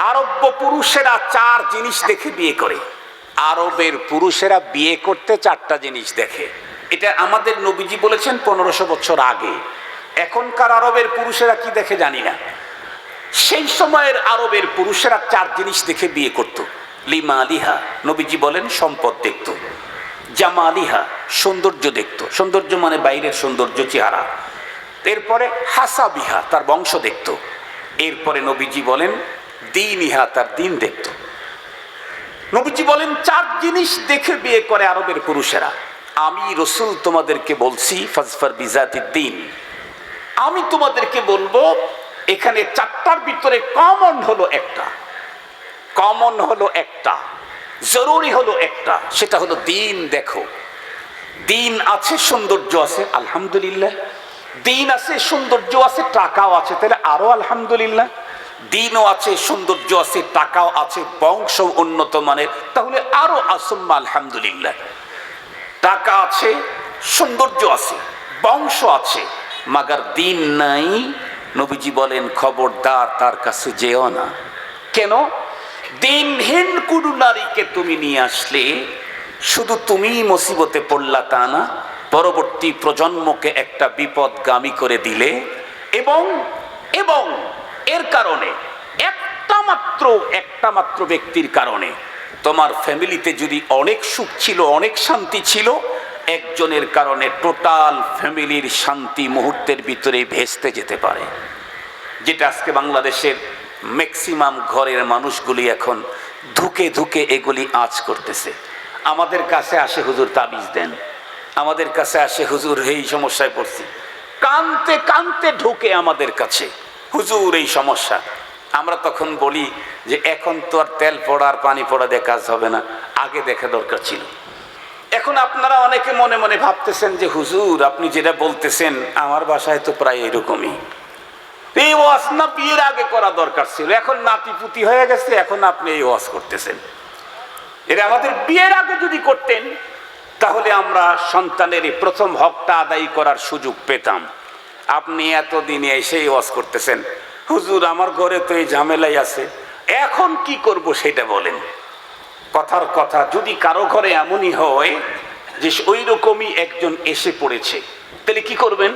আরব্য পুরুষেরা 4 জিনিস দেখে বিয়ে করে। আরবের পুরুষেরা বিয়ে করতে 4টা জিনিস দেখে। এটা আমাদের নবীজি বলেছেন 1500 বছর আগে। এখনকার আরবের পুরুষেরা কি দেখে জানি না। সেই সময়ের আরবের পুরুষেরা 4 জিনিস দেখে বিয়ে করত। লিমালিহা, নবীজি বলেন সম্পদ দেখত। জামালিহা, সৌন্দর্য দেখত। সৌন্দর্য মানে বাইরের সৌন্দর্য, চেহারা। এরপরে হাসাবিহা, তার বংশ দেখত। এরপরে নবীজি বলেন দ্বীনিহা, তার দিন দেখত। নবীজি বলেন 4 জিনিস দেখে বিয়ে করে আরবের পুরুষেরা। আমি রসুল তোমাদেরকে বলছি ফাজফার বিজাতিদ দ্বীন, আমি তোমাদেরকে বলবো এখানে 4টার ভিতরে কমন হলো একটা, জরুরি হলো একটা, সেটা হলো দিন দেখো। দিন আছে, সৌন্দর্য আছে, আলহামদুলিল্লাহ। দিন আছে, সৌন্দর্য আছে, টাকাও আছে, তাহলে আরো আলহামদুলিল্লাহ। দিনও আছে, সৌন্দর্য আছে, টাকাও আছে, বংশ উন্নত মানের, তাহলে আরো আসম্মা আলহামদুলিল্লাহ। টাকা আছে, সৌন্দর্য আছে, বংশ আছে, মাগার দিন নাই। নবীজি বলেন খবরদার তার কাছে যেও না। কেন? দিনহীন কোন নারীকে তুমি নিয়ে আসলে শুধু তুমি মুসিবতে পড়লা তা না, পরবর্তী প্রজন্মকে একটা বিপদগামী করে দিলে। এবং এবং এর কারণে একটা মাত্র ব্যক্তির কারণে তোমার ফ্যামিলিতে যদি অনেক সুখ ছিল, অনেক শান্তি ছিল, একজনের কারণে টোটাল ফ্যামিলির শান্তি মুহূর্তের ভিতরে ভেস্তে যেতে পারে। যেটা আজকে বাংলাদেশের ম্যাক্সিমাম ঘরের মানুষগুলি এখন ধুকে ধুকে এগুলি আঁচ করতেছে। আমাদের কাছে আসে হুজুর তাবিজ দেন, আমাদের কাছে আসে হুজুর এই সমস্যায় পড়ছি, কানতে কানতে ঢুকে আমাদের কাছে হুজুর এই সমস্যা। আমরা তখন বলি যে এখন তো আর তেল পড়া আর পানি পড়া দিয়ে কাজ হবে না, আগে দেখা দরকার ছিল। এখন আপনারা অনেকে মনে মনে ভাবতেছেন যে হুজুর আপনি যেটা বলতেছেন আমার বাসায় তো প্রায় এরকমই, এই ওয়াজ না বিয়ের আগে করা দরকার ছিল, এখন নাতিপুতি হয়ে গেছে, এখন আপনি এই ওয়াজ করতেছেন। এটা আমাদের বিয়ের আগে যদি করতেন তাহলে আমরা সন্তানের প্রথম হকটা আদায় করার সুযোগ পেতাম। আপনি এতদিনে এসেই ওয়াজ করতেছেন হুজুর আমার ঘরে তো এই ঝামেলাই আছে, এখন কি করব সেটা বলেন। কথার কথা, যদি কারো ঘরে এমনই হয় যে ওই রকমই একজন এসে পড়েছে, তাহলে কি করবেন?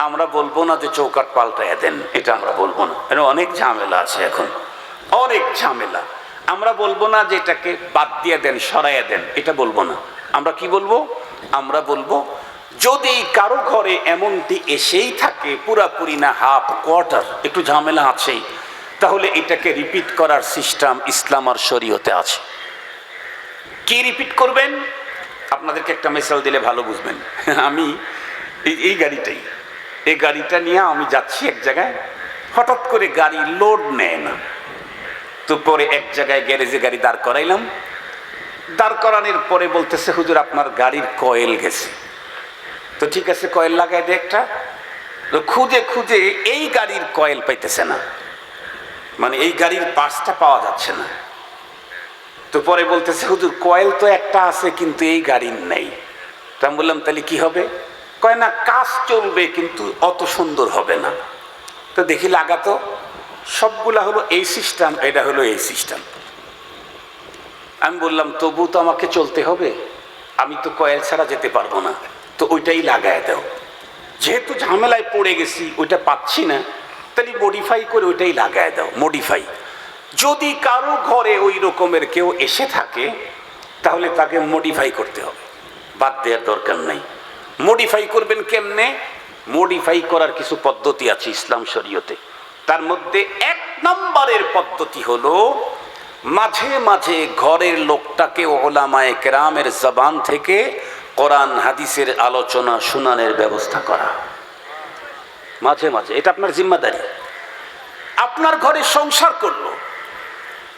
আমরা বলবো না যে চৌকাট পাল্টাইয়া দেন, এটা আমরা বলবো না, কারণ অনেক ঝামেলা আছে এখন, অনেক ঝামেলা। আমরা বলবো না যে এটাকে বাদ দিয়ে দেন, সরাইয়া দেন, এটা বলবো না। আমরা কি বলবো? আমরা বলবো যদি কারো ঘরে এমনটি এসেই থাকে, পুরাপুরি না হাফ কোয়ার্টার, একটু ঝামেলা আছেই, তাহলে এটাকে রিপিট করার সিস্টেম ইসলাম আর শরীয়তে আছে। কি রিপিট করবেন? আপনাদেরকে একটা মিসাল দিলে ভালো বুঝবেন। আমি এই গাড়িটা নিয়ে আমি যাচ্ছি এক জায়গায়, হঠাৎ করে গাড়ি লোড নেয় না, তো পরে এক জায়গায় গ্যারেজে গাড়ি দাঁড় করাইলাম। দাঁড় করানোর পরে বলতেছে হুজুর আপনার গাড়ির কয়েল গেছে। তো ঠিক আছে কয়েল লাগাই দে একটা। তো খুঁজে খুঁজে এই গাড়ির কয়েল পাইতেছে না, মানে এই গাড়ির পার্টসটা পাওয়া যাচ্ছে না। তো পরে বলতেছে হুজুর কয়েল তো একটা আছে কিন্তু এই গাড়ির নেই। তো আমি বললাম তাহলে কি হবে? কয় না কাজ চলবে কিন্তু অত সুন্দর হবে না। তো দেখি লাগাতো, সবগুলা হলো এই সিস্টেম, এটা হলো এই সিস্টেম। আমি বললাম তবু তো আমাকে চলতে হবে, আমি তো কয়েল ছাড়া যেতে পারবো না, তো ওইটাই লাগায় দাও। যেহেতু ঝামেলায় পড়ে গেছি, ওইটা পাচ্ছি না, তাহলে মডিফাই করে ওইটাই লাগায় দাও, মডিফাই। যদি কারো ঘরে ওই রকমের কেউ এসে থাকে তাহলে তাকে মডিফাই করতে হবে, বাদ দেওয়ার দরকার নাই। মডিফাই করবেন কেমনে? মডিফাই করার কিছু পদ্ধতি আছে ইসলাম শরীয়তে। তার মধ্যে 1 নম্বরের পদ্ধতি হলো মাঝে মাঝে ঘরের লোকটাকে উলামায়ে কেরামের জবান থেকে কোরআন হাদিসের আলোচনা শোনানোর ব্যবস্থা করা। মাঝে মাঝে এটা আপনার জিম্মাদারি। আপনার ঘরে সংসার করলো,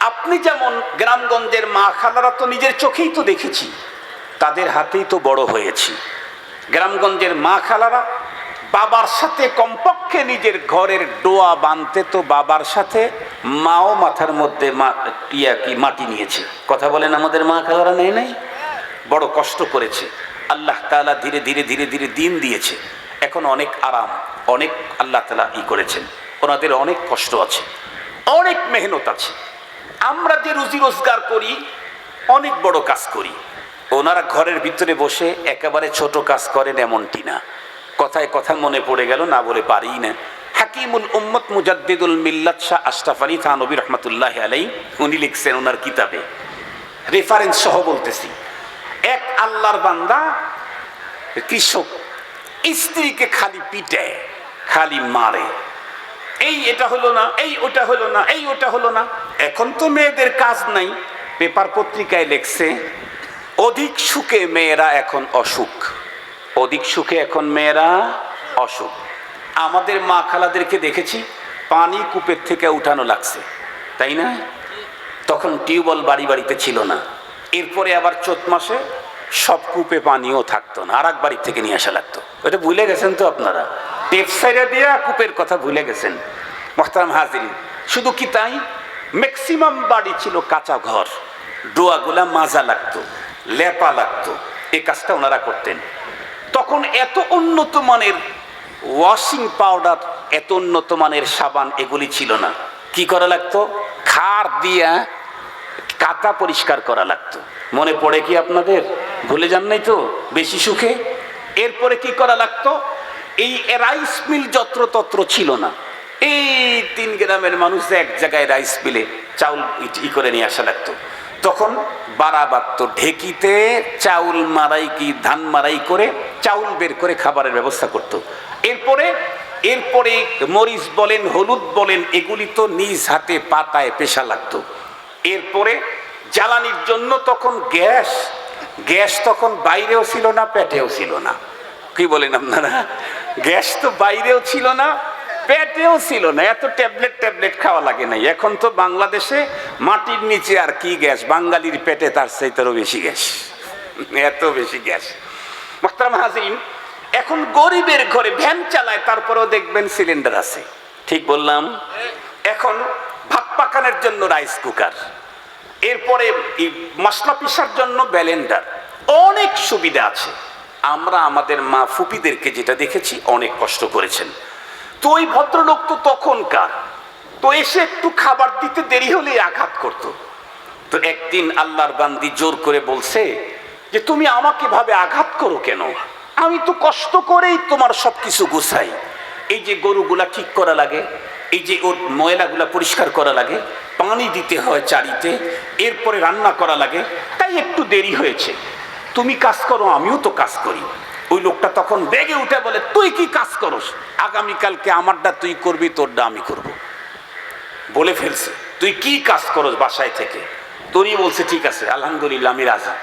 আপনি যেমন গ্রামগঞ্জের মা খালারা তো নিজের চোখেই তো দেখেছি, তাদের হাতেই তো বড় হয়েছি। গ্রামগঞ্জের মা খালারা বাবার সাথে কমপক্ষে নিজের ঘরের ডোয়া বাঁধতে তো বাবার সাথে মাও মাথার মধ্যে মাটি নিয়েছে। কথা বলেন আমাদের মা খালারা নেই নাই? বড় কষ্ট করেছে। আল্লাহ তাআলা ধীরে ধীরে ধীরে ধীরে দিন দিয়েছে, এখন অনেক আরাম, অনেক আল্লাহ তাআলা করেছেন। ওনাদের অনেক কষ্ট আছে, অনেক মেহনত আছে, আমরা যে রুজি রোজগার করি অনেক বড় কাজ করি, ওনারা ঘরের ভিতরে বসে একেবারে ছোট কাজ করেন এমনটি না। কথায় কথা মনে পড়ে গেল, না বলে পারি না। হাকিমুল উম্মত মুজাদ্দিদুল মিল্লাত শাহ আশরাফ আলী থানভী রহমতুল্লাহ আলাইহি উনি লিখছেন ওনার কিতাবে, রেফারেন্স সহ বলতেছি, এক আল্লাহর বান্দা কৃষক স্ত্রীকে খালি পিটে, খালি মারে, এই এটা হলো না, এই ওটা হলো না, এই ওটা হলো না। এখন তো মেয়েদের কাজ নাই, পেপার পত্রিকায় লেখছে অধিক সুখে মেয়েরা এখন অসুখ, অধিক সুখে এখন মেয়েরা অসুখ। আমাদের মা খালাদেরকে দেখেছি পানি কূপের থেকে উঠানো লাগছে, তাই না? তখন টিউবওয়েল বাড়ি বাড়িতে ছিল না। এরপরে আবার চৈত মাসে সব কূপে পানিও থাকতো না, আর এক বাড়ি থেকে নিয়ে আসা লাগতো। ওটা ভুলে গেছেন তো আপনারা, টেপ সাইডে দিয়ে কূপের কথা ভুলে গেছেন। মোহতারাম হাজিরিন, শুধু কি তাই, ম্যাক্সিমাম বাড়ি ছিল কাঁচা ঘর, ডোয়াগুলা মাজা লাগতো, লেপা লাগতো, এই কাজটা ওনারা করতেন। তখন এত উন্নত মানের ওয়াশিং পাউডার, এত উন্নত মানের সাবান এগুলি ছিল না। কি করা লাগতো, খার দিয়া কাঁথা পরিষ্কার করা লাগতো। মনে পড়ে কি আপনাদের? ভুলে যান নাই তো বেশি সুখে? এরপরে কি করা লাগতো, এই রাইস মিল যত্রতত্র ছিল না। এই 3 গ্রামের মানুষ এক জায়গায় রাইস মিলে চাউল ই করে নিয়ে আসা লাগতো। তখন বাড়া বাড়তো, ঢেকিতে চাউল মারাই কি ধান মারাই করে চাউল বের করে খাবারের ব্যবস্থা করত। এরপরে মরিচ বলেন, হলুদ বলেন, এগুলি তো নিজ হাতে পাতায় পেশা লাগতো। এরপরে জ্বালানির জন্য তখন গ্যাস তখন বাইরেও ছিল না, পেটেও ছিল না। কি বলেন আপনারা? গ্যাস তো বাইরেও ছিল না, পেটেও ছিল না। এত ট্যাবলেট খাওয়া লাগে নাই। এখন তো বাংলাদেশে মাটির নিচে আর কি গ্যাস, বাঙালির পেটে তার চাইতেও বেশি গ্যাস, এত বেশি গ্যাস। মোহতারাম হাজিরিন, এখন গরিবের ঘরে ভ্যান চালায়, তারপরেও দেখবেন সিলিন্ডার আছে, ঠিক বললাম? এখন ভাত পাকানোর জন্য রাইস কুকার, এরপরে মশলা পিসার জন্য ব্লেন্ডার, অনেক সুবিধা আছে। আমরা আমাদের মা ফুপিদেরকে যেটা দেখেছি অনেক কষ্ট করেছেন। তো ওই ভদ্রলোক তো তখনকার, তো এসে একটু খাবার দিতে দেরি হলে আঘাত করত। তো একদিন আল্লাহর বান্দি জোর করে বলছে যে তুমি আমাকে ভাবে আঘাত করো কেন, আমি তো কষ্ট করেই তোমার সবকিছু গুছাই। এই যে গরুগুলা ঠিক করা লাগে, এই যে ওর ময়লাগুলা পরিষ্কার করা লাগে, পানি দিতে হয় চারিতে, এরপরে রান্না করা লাগে, তাই একটু দেরি হয়েছে। তুমি কাজ করো, আমিও তো কাজ করি। ওই লোকটা তখন বেগে উঠে বলে, তুই কি কাজ করস? আগামীকালকে আমারটা তুই করবি, তোরটা আমি করব। বলে ফেলছে, তুই কি কাজ করস বাসায় থেকে? তোরই বলছে ঠিক আছে, আলহামদুলিল্লাহ আমি রাজি।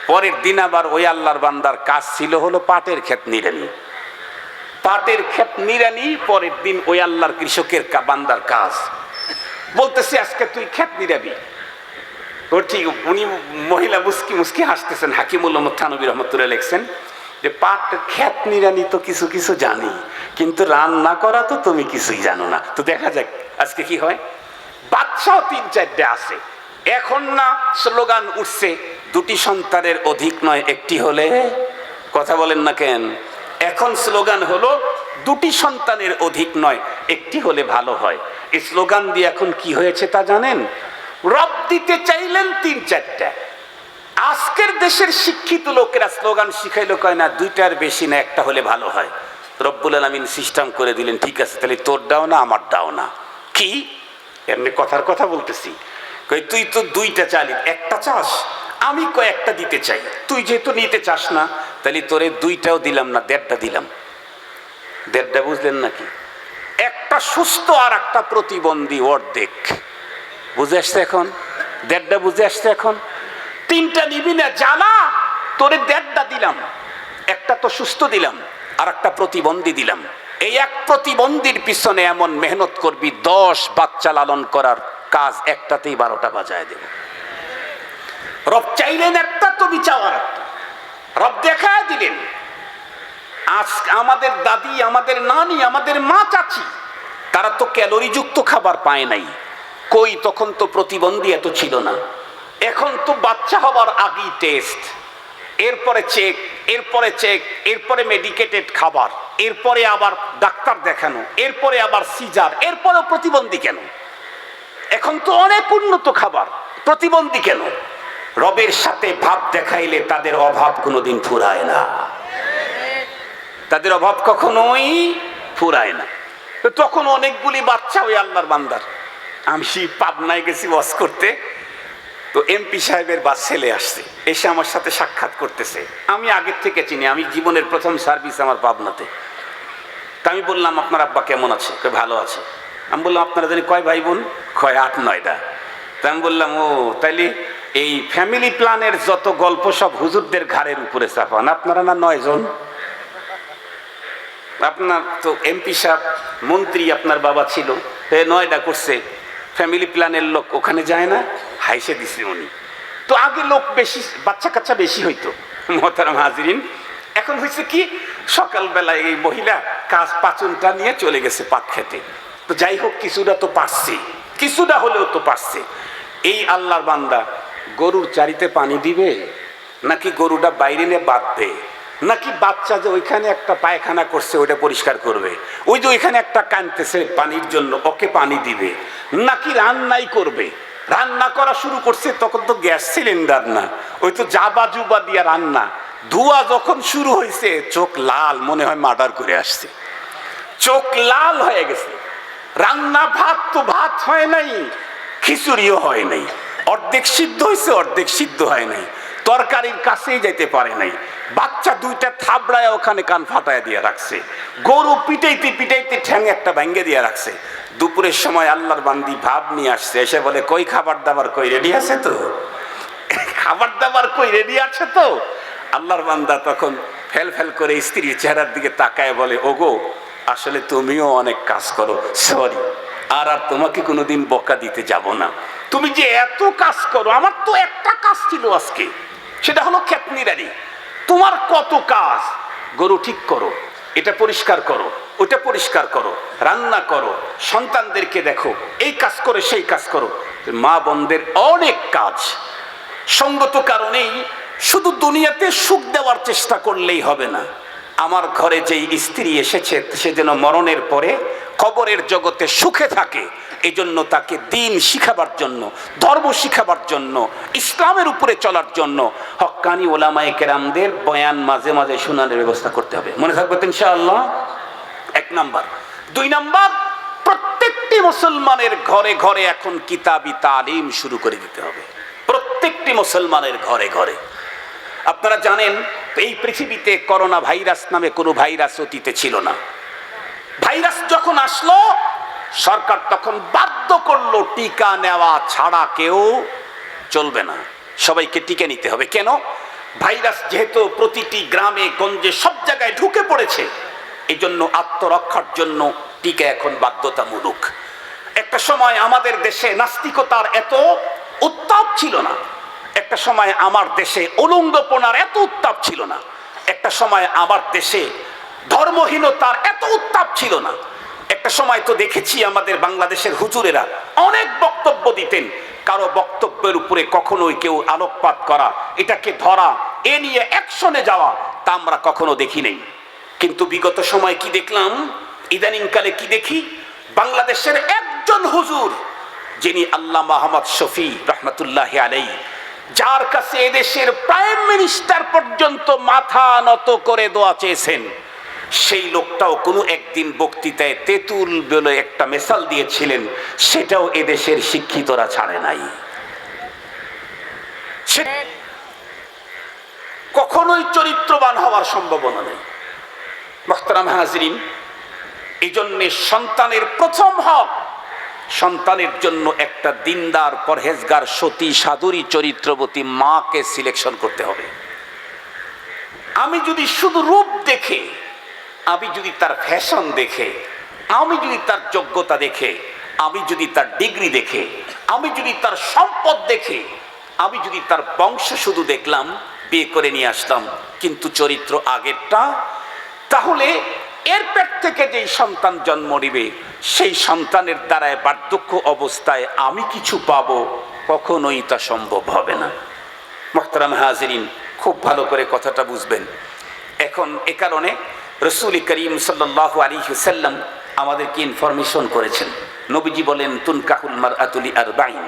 পরের দিন আবার ওই আল্লাহর বান্দার কাজ ছিল হলো পাটের ক্ষেত নিড়ানি, পাটের ক্ষেত নিড়ানি। পরের দিন ওই আল্লাহর কৃষকের বান্দার কাজ, বলতেছে আজকে তুই ক্ষেত নিড়াবি। তো ঠিক উনি মহিলা মুস্কি মুস্কি হাসতেছেন। হাকিমুল উম্মত থানভী রহমতুল্লাহ লিখছেন যে পাট ক্ষেত নিড়ানি তো কিছু কিছু জানি, কিন্তু রান্না করা তো তুমি কিছুই জানো না। তো দেখা যাক আজকে কি হয়। বাচ্চাও 3-4টে আছে। এখন না স্লোগান উঠছে, 2টি সন্তানের অধিক নয়, একটি হলে। কথা বলেন না কেন? এখন স্লোগান হলো 2টি সন্তানের অধিক নয়, একটি হলে ভালো হয়। এই স্লোগান দিয়ে এখন কি হয়েছে তা জানেন? রব দিতে চাইলেন 3-4টা। আজকের দেশের শিক্ষিত লোকেরা স্লোগান শিখাইলো, কয় না 2টার বেশি না, একটা হলে ভালো হয়। রব্বুল আলামিন সিস্টেম করে দিলেন, ঠিক আছে তাহলে তোর দাও না আমার দাও না। কি এমনি কথার কথা বলতেছি, কই তুই তো 2টা চালি, একটা চাস, আমি কয়েকটা দিতে চাই। তুই যেহেতু নিতে চাস না, তাহলে তোরে 2টাও দিলাম না, 1.5টা দিলাম। 1.5টা বুঝলেন নাকি? একটা সুস্থ আর একটা প্রতিবন্ধী, অর্ধেক বুঝে আসছে এখন। 1.5টা বুঝে আসছে এখন। 3টা নিবি না, জ্বালা, তোরে 1.5টা দিলাম, একটা তো সুস্থ দিলাম আর একটা প্রতিবন্ধী দিলাম। এই এক প্রতিবন্ধীর পিছনে এমন মেহনত করবি, 10 বাচ্চা লালন করার কাজ একটাতেই 12টা বাজায় দেব। রব চাইলেন একটা, তুমি চাওয়ার একটা। রব দেখায় দিলেন। আজ আমাদের দাদি, আমাদের নানি, আমাদের মা চাচি, তারা তো ক্যালোরিযুক্ত খাবার পায় নাই। কই, তখন তো প্রতিবন্ধী এত ছিল না। এখন তো বাচ্চা হবার আগেই টেস্ট, এরপরে চেক, এরপরে চেক, এরপরে মেডিকেটেড খাবার, এরপরে আবার ডাক্তার দেখানো, এরপরে আবার সিজার, এরপরেও প্রতিবন্ধী কেন? এখন তো অনেক উন্নত খাবার, প্রতিবন্ধী কেন? রবের সাথে ভাব দেখাইলে তাদের অভাব কোনোদিন ফুরায় না, তাদের অভাব কখনোই ফুরায় না। তো তখন অনেকগুলি বাচ্চা ওই আল্লাহর বান্দার, আমি পাবনায় গেছি ওয়াজ করতে, তো এমপি সাহেবের বা ছেলে আসছে, এসে আমার সাথে সাক্ষাৎ করতেছে। আমি আগের থেকে চিনি, আমি জীবনের প্রথম সার্ভিস আমার পাবনাতে। তা আমি বললাম আপনার আব্বা কেমন আছে? ভালো আছে। আমি বললাম আপনারা জানি কয় ভাই বোন? কয় 8-9টা। তা আমি বললাম ও তাইলে এই ফ্যামিলি প্ল্যানের যত গল্প সব হুজুরদের ঘাড়ের উপরে চাপান, আপনারা না 9 জন? আপনার তো এমপি সাহেব মন্ত্রী আপনার বাবা ছিল, 9টা করছে, ফ্যামিলি প্ল্যানের লোক ওখানে যায় না? হাইসে দিছে উনি। তো আগে লোক বেশি, বাচ্চা কাচ্চা বেশি হইতো মোহতারাম হাজিরিন। এখন হয়েছে কি, সকালবেলায় এই মহিলা কাজ পাচনটা নিয়ে চলে গেছে পাট খেতে। তো যাই হোক কিছুটা তো পারছে, কিছুটা হলেও তো পারছে। এই আল্লাহর বান্দা গরুর চারিতে পানি দিবে, নাকি গরুটা বাইরে নিয়ে বাঁধবে, নাকি বাচ্চা যে ওইখানে একটা পায়খানা করছে ওইটা পরিষ্কার করবে, ওই যে ওইখানে একটা কাঁদতেছে পানির জন্য ওকে পানি দিবে, নাকি রান্নাই করবে? রান্না করা শুরু করছে তখন তো গ্যাস সিলিন্ডার না, ওই তো জাবা জুবা দিয়া রান্না। ধোঁয়া যখন শুরু হয়েছে চোখ লাল, মনে হয় মার্ডার করে আসছে, চোখ লাল হয়ে গেছে। রান্না ভাত তো ভাত হয় নাই, খিচুড়িও হয় নাই, অর্ধেক সিদ্ধ হয়েছে অর্ধেক সিদ্ধ হয় নাই, তরকারির কাছেই যেতে পারে নাই। বাচ্চা দুইটা থাবড়ায় ওখানে কান ফাটায় দিয়ে রাখছে, গরু পিটাইতে পিটাইতে ঠ্যাং একটা ভেঙ্গে দিয়ে রাখছে। দুপুরের সময় আল্লাহর বান্দি ভাব নিয়ে আসছে, এসে বলে কই খাবার দাবার কই রেডি আছে তো? খাবার দাবার কই রেডি আছে তো? আল্লাহর বান্দা তখন ফেল ফেল করে স্ত্রীর চেহারার দিকে তাকায় বলে ওগো আসলে তুমিও অনেক কাজ করো, সরি, আর তোমাকে কোনোদিন বকা দিতে যাব না। তুমি যে এত কাজ করো, আমার তো একটা কাজ ছিল আজকে, সেটা হলো ক্ষেত নিড়ানি। তোমার কত কাজ, গরু ঠিক করো, এটা পরিষ্কার করো, ওটা পরিষ্কার করো, রান্না করো, সন্তানদেরকে দেখো, এই কাজ করে সেই কাজ করো। মা বোনদের অনেক কাজ। সঙ্গত কারণেই শুধু দুনিয়াতে সুখ দেওয়ার চেষ্টা করলেই হবে না। আমার ঘরে যেই স্ত্রী এসেছে সে যেন মরণের পরে কবরের জগতে সুখে থাকে, এই জন্য তাকে দিন শিখাবার জন্য, ধর্ম শিখাবার জন্য, ইসলামের উপরে চলার জন্য হক্কানি ওলামায়ে কেরামদের বয়ান মাঝে মাঝে শোনানোর ব্যবস্থা করতে হবে। মনে থাকবে তো ইনশাআল্লাহ? 1 নাম্বার। 2 নাম্বার, প্রত্যেকটি মুসলমানের ঘরে ঘরে এখন কিতাবি তালিম শুরু করে দিতে হবে, প্রত্যেকটি মুসলমানের ঘরে ঘরে। আপনারা জানেন এই পৃথিবীতে করোনা ভাইরাস নামে কোনো ভাইরাস অতীতে ছিল না। ভাইরাস যখন আসলো সরকার তখন বাধ্য করলো টিকা নেওয়া ছাড়া কেউ চলবে না, সবাইকে টিকা নিতে হবে। কেন? ভাইরাস যেহেতু প্রতিটি গ্রামে গঞ্জে সব জায়গায় ঢুকে পড়েছে, এই জন্য আত্মরক্ষার জন্য টিকা এখন বাধ্যতামূলক। একটা সময় আমাদের দেশে নাস্তিকতার এত উত্তাপ ছিল না, একটা সময় আমার দেশে উলঙ্গপনার এত উত্তাপ ছিল না, একটা সময় আমার দেশে ধর্মহীনতার এত উত্তাপ ছিল না। একটা সময় তো দেখেছি আমাদের বাংলাদেশের হুজুরেরা অনেক বক্তব্য দিতেন, কারো বক্তব্যের উপরে কখনোই কেউ আলোকপাত করা, এটাকে ধরা, এ নিয়ে অ্যাকশনে যাওয়া তা আমরা কখনো দেখি নাই। কিন্তু বিগত সময় কি দেখলাম, ইদানিংকালে কি দেখি, বাংলাদেশের একজন হুজুর যিনি আল্লামা আহমদ শফি রহমতুল্লাহ আলাইহি, যার কাছে এদেশের প্রাইম মিনিস্টার পর্যন্ত মাথা নত করে দোয়া চেয়েছেন, সেই লোকটাও কোনো একদিন বক্তৃতায় তেঁতুল বলে একটা মেসাল দিয়েছিলেন, সেটাও এদেশের শিক্ষিতরা ছাড়ে নাই। কখনোই চরিত্রবান হওয়ার সম্ভাবনা নেই। মুহতারাম হাজরিন, এই জন্যে সন্তানের প্রথম হক, সন্তানের জন্য একটা দিনদার পরহেজগার সতী সাধুরী চরিত্রবতী মাকে সিলেকশন করতে হবে। আমি যদি শুধু রূপ দেখে, আমি যদি তার ফ্যাশন দেখে, আমি যদি তার যোগ্যতা দেখে, আমি যদি তার ডিগ্রি দেখে, আমি যদি তার সম্পদ দেখে, আমি যদি তার বংশ শুধু দেখলাম, বিয়ে করে নিয়ে আসলাম, কিন্তু চরিত্র আগেরটা, তাহলে এর পেট থেকে যেই সন্তান জন্ম নিবে সেই সন্তানের দ্বারায় বার্ধক্য অবস্থায় আমি কিছু পাবো, কখনোই তা সম্ভব হবে না। মুহতারাম হাজিরিন, খুব ভালো করে কথাটা বুঝবেন। এখন এ কারণে রাসূল করিম সাল্লাল্লাহু আলাইহি ওয়াসাল্লাম আমাদেরকে ইনফরমেশন করেছেন, নবীজি বলেন তুনকাহুল মারআতুলি আরবাইন,